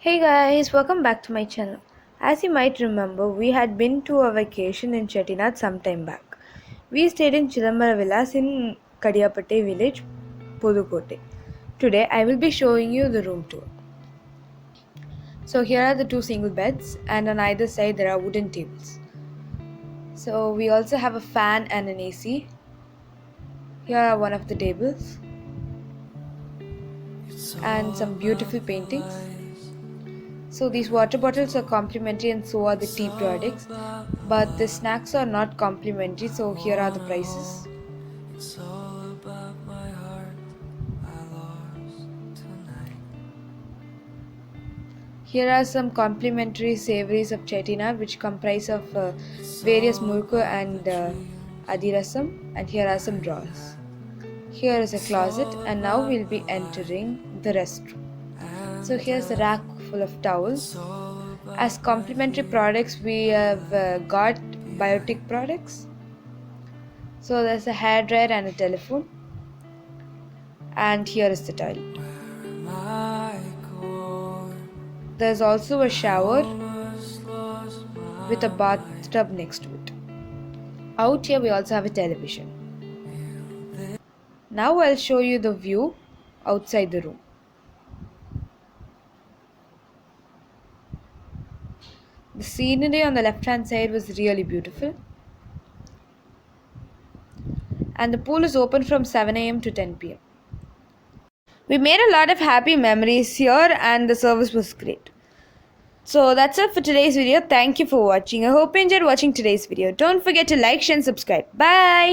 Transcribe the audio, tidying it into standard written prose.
Hey guys, welcome back to my channel. As you might remember, we had been to a vacation in Chettinad some time back. We stayed in Chidambara Vilas in Kadiyapatti village, Pudukkottai. Today I will be showing you the room tour. So here are the two single beds and on either side there are wooden tables. So we also have a fan and an AC. Here are one of the tables and some beautiful paintings. So these water bottles are complimentary and so are the tea products, but the snacks are not complimentary, so here are the prices. Here are some complimentary savories of Chettinad which comprise of various murku and adirasam, and here are some drawers. Here is a closet and now we'll be entering the restroom. So here's a rack full of towels. As complimentary products, we have got biotic products. So there's a hairdryer and a telephone. And here is the toilet. There's also a shower with a bathtub next to it. Out here we also have a television. Now I'll show you the view outside the room. The scenery on the left hand side was really beautiful. And the pool is open from 7 a.m. to 10 p.m. We made a lot of happy memories here and the service was great. So that's it for today's video. Thank you for watching. I hope you enjoyed watching today's video. Don't forget to like, share and subscribe. Bye.